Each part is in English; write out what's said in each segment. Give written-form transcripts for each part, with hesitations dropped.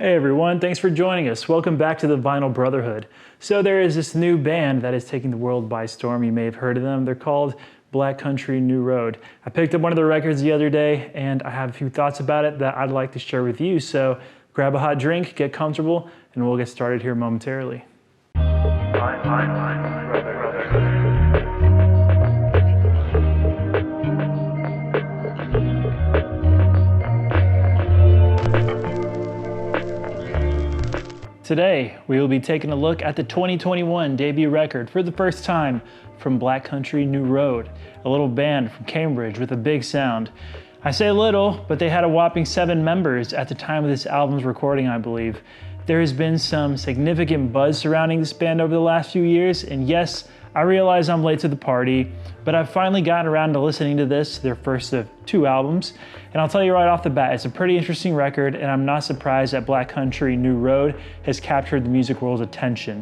Hey everyone, thanks for joining us. Welcome back to the Vinyl Brotherhood. So there is this new band that is taking the world by storm. You may have heard of them. They're called Black Country New Road. I picked up one of their records the other day and I have a few thoughts about it that I'd like to share with you. So grab a hot drink, get comfortable, and we'll get started here momentarily. Today, we will be taking a look at the 2021 debut record for the first time from Black Country New Road, a little band from Cambridge with a big sound. I say little, but they had a whopping 7 members at the time of this album's recording, I believe. There has been some significant buzz surrounding this band over the last few years, and yes, I realize I'm late to the party, but I've finally gotten around to listening to this, their first of 2 albums, and I'll tell you right off the bat, it's a pretty interesting record, and I'm not surprised that Black Country New Road has captured the music world's attention.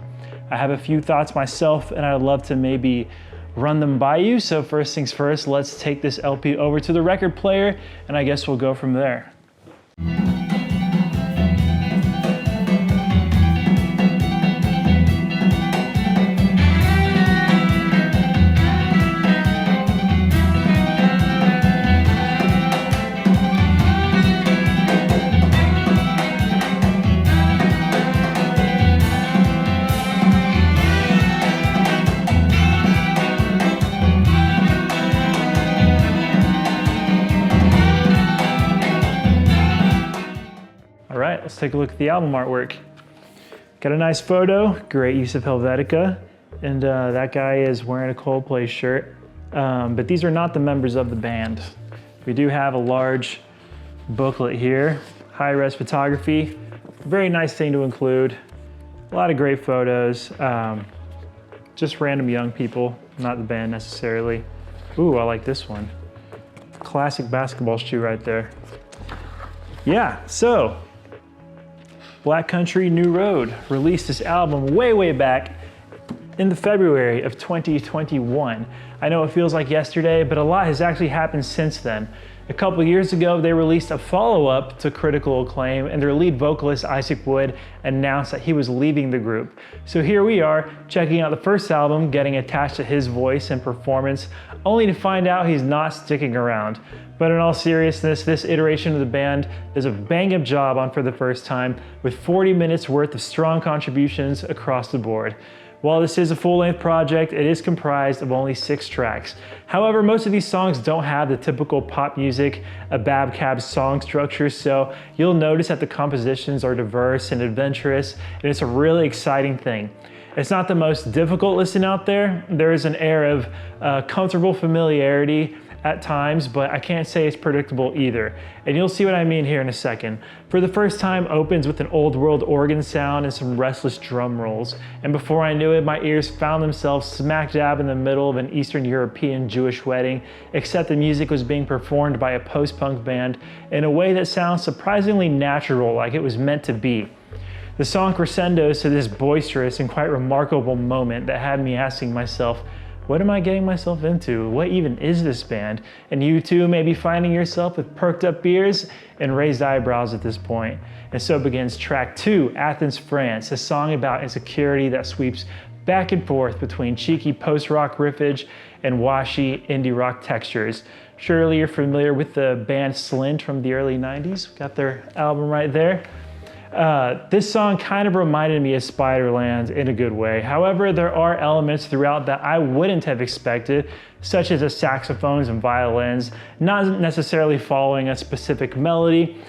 I have a few thoughts myself, and I'd love to maybe run them by you, so first things first, let's take this LP over to the record player, and I guess we'll go from there. Let's take a look at the album artwork. Got a nice photo, great use of Helvetica, and that guy is wearing a Coldplay shirt, but these are not the members of the band. We do have a large booklet here, high-res photography, very nice thing to include, a lot of great photos, just random young people, not the band necessarily. Ooh, I like this one. Classic basketball shoe right there. Yeah, so Black Country New Road released this album way back in the February of 2021. I know it feels like yesterday, but a lot has actually happened since then. A couple years ago, they released a follow-up to critical acclaim, and their lead vocalist, Isaac Wood, announced that he was leaving the group. So here we are, checking out the first album, getting attached to his voice and performance, only to find out he's not sticking around. But in all seriousness, this iteration of the band does a bang-up job on For the First Time, with 40 minutes worth of strong contributions across the board. While this is a full-length project, it is comprised of only 6 tracks. However, most of these songs don't have the typical pop music, a Babcab song structure, so you'll notice that the compositions are diverse and adventurous, and it's a really exciting thing. It's not the most difficult listen out there. There is an air of comfortable familiarity at times, but I can't say it's predictable either. And you'll see what I mean here in a second. For the First Time opens with an old world organ sound and some restless drum rolls. And before I knew it, my ears found themselves smack dab in the middle of an Eastern European Jewish wedding, except the music was being performed by a post-punk band in a way that sounds surprisingly natural, like it was meant to be. The song crescendos to this boisterous and quite remarkable moment that had me asking myself, what am I getting myself into? What even is this band? And you too may be finding yourself with perked up ears and raised eyebrows at this point. And so begins track 2, Athens, France, a song about insecurity that sweeps back and forth between cheeky post-rock riffage and washy indie rock textures. Surely you're familiar with the band Slint from the early 90s. Got their album right there. This song kind of reminded me of Spiderland in a good way. However, there are elements throughout that I wouldn't have expected, such as the saxophones and violins, not necessarily following a specific melody,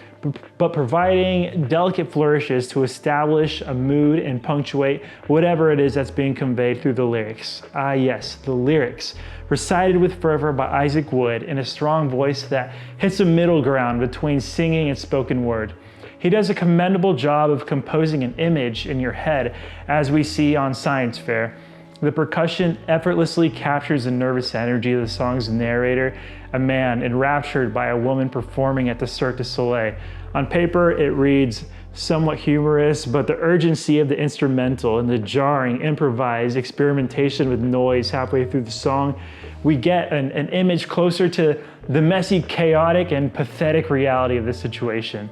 but providing delicate flourishes to establish a mood and punctuate whatever it is that's being conveyed through the lyrics. Ah yes, the lyrics. Recited with fervor by Isaac Wood in a strong voice that hits a middle ground between singing and spoken word. He does a commendable job of composing an image in your head, as we see on Science Fair. The percussion effortlessly captures the nervous energy of the song's narrator, a man enraptured by a woman performing at the Cirque du Soleil. On paper, it reads somewhat humorous, but the urgency of the instrumental and the jarring, improvised experimentation with noise halfway through the song, we get an image closer to the messy, chaotic, and pathetic reality of the situation.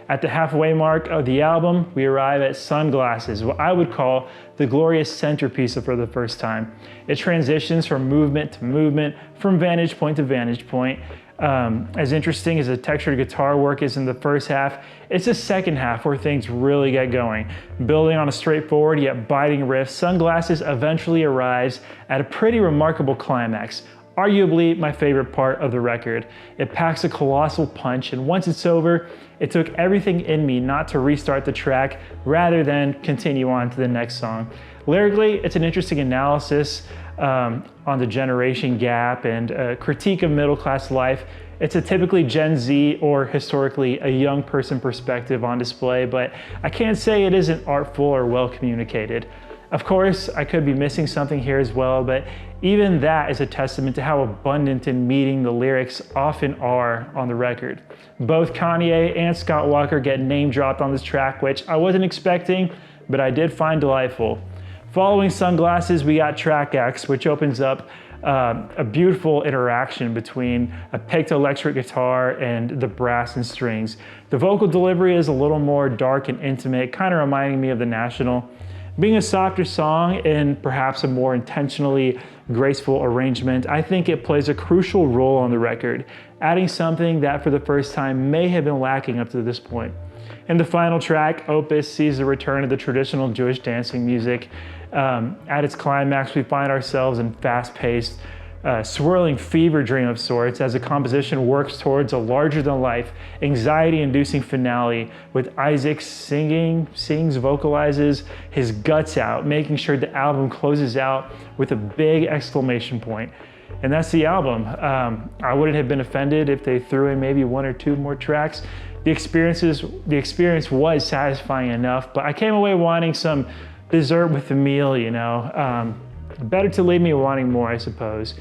At the halfway mark of the album, we arrive at Sunglasses, what I would call the glorious centerpiece of For the First Time. It transitions from movement to movement, from vantage point to vantage point. As interesting as the textured guitar work is in the first half, it's the second half where things really get going. Building on a straightforward yet biting riff, Sunglasses eventually arrives at a pretty remarkable climax. Arguably my favorite part of the record. It packs a colossal punch, and once it's over, it took everything in me not to restart the track rather than continue on to the next song. Lyrically, it's an interesting analysis on the generation gap and a critique of middle-class life. It's a typically Gen Z or historically a young person perspective on display, but I can't say it isn't artful or well communicated. Of course, I could be missing something here as well, but even that is a testament to how abundant and meaty the lyrics often are on the record. Both Kanye and Scott Walker get name dropped on this track, which I wasn't expecting, but I did find delightful. Following Sunglasses, we got track X, which opens up a beautiful interaction between a picked electric guitar and the brass and strings. The vocal delivery is a little more dark and intimate, kind of reminding me of The National. Being a softer song and perhaps a more intentionally graceful arrangement, I think it plays a crucial role on the record, adding something that For the First Time may have been lacking up to this point. And the final track, Opus, sees the return of the traditional Jewish dancing music. At its climax, we find ourselves in fast-paced, swirling fever dream of sorts as the composition works towards a larger-than-life, anxiety-inducing finale with Isaac vocalizes his guts out, making sure the album closes out with a big exclamation point. And that's the album. I wouldn't have been offended if they threw in maybe one or two more tracks. The experience was satisfying enough, but I came away wanting some dessert with the meal, you know. Better to leave me wanting more, I suppose.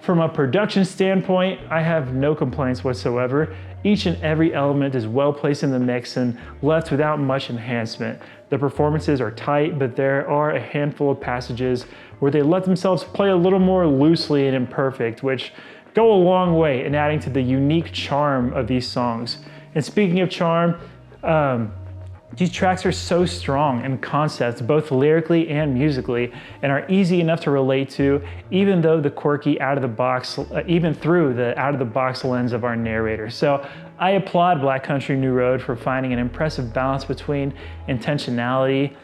From a production standpoint, I have no complaints whatsoever. Each and every element is well placed in the mix and left without much enhancement. The performances are tight, but there are a handful of passages where they let themselves play a little more loosely and imperfect, which go a long way in adding to the unique charm of these songs. And speaking of charm, these tracks are so strong in concept, both lyrically and musically, and are easy enough to relate to, even through the out-of-the-box lens of our narrator. So I applaud Black Country New Road for finding an impressive balance between intentionality,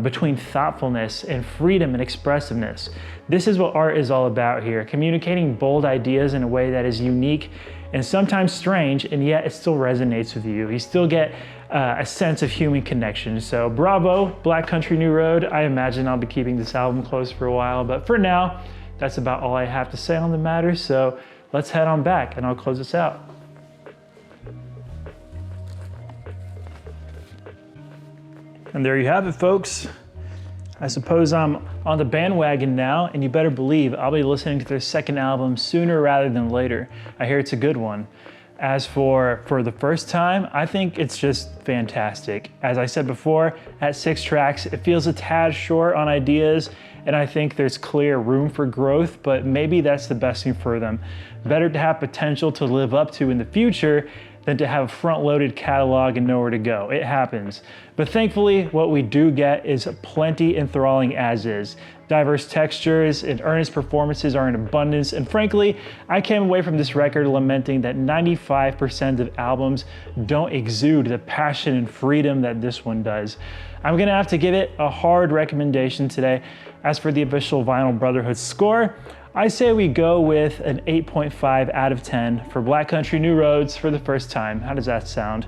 between thoughtfulness and freedom and expressiveness. This is what art is all about here, communicating bold ideas in a way that is unique and sometimes strange, and yet it still resonates with you. You still get a sense of human connection. So bravo, Black Country New Road. I imagine I'll be keeping this album close for a while, but for now, that's about all I have to say on the matter. So let's head on back and I'll close this out. And there you have it, folks. I suppose I'm on the bandwagon now, and you better believe I'll be listening to their second album sooner rather than later. I hear it's a good one. As for the first time, I think it's just fantastic. As I said before, at 6 tracks, it feels a tad short on ideas, and I think there's clear room for growth, but maybe that's the best thing for them. Better to have potential to live up to in the future than to have a front-loaded catalog and nowhere to go. It happens. But thankfully, what we do get is plenty enthralling as is. Diverse textures and earnest performances are in abundance, and frankly, I came away from this record lamenting that 95% of albums don't exude the passion and freedom that this one does. I'm gonna have to give it a hard recommendation today. As for the official Vinyl Brotherhood score, I say we go with an 8.5 out of 10 for Black Country New Roads For the First Time. How does that sound?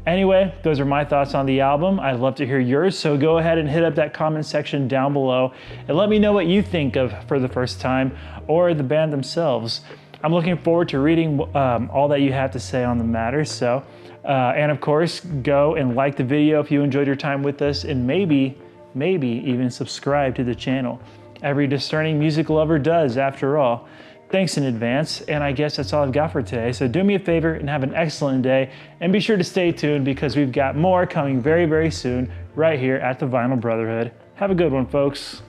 Anyway, those are my thoughts on the album. I'd love to hear yours, so go ahead and hit up that comment section down below and let me know what you think of For the First Time or the band themselves. I'm looking forward to reading all that you have to say on the matter. So, and of course, go and like the video if you enjoyed your time with us, and maybe even subscribe to the channel. Every discerning music lover does, after all. Thanks in advance, and I guess that's all I've got for today. So do me a favor and have an excellent day, and be sure to stay tuned because we've got more coming very, very soon right here at the Vinyl Brotherhood. Have a good one, folks.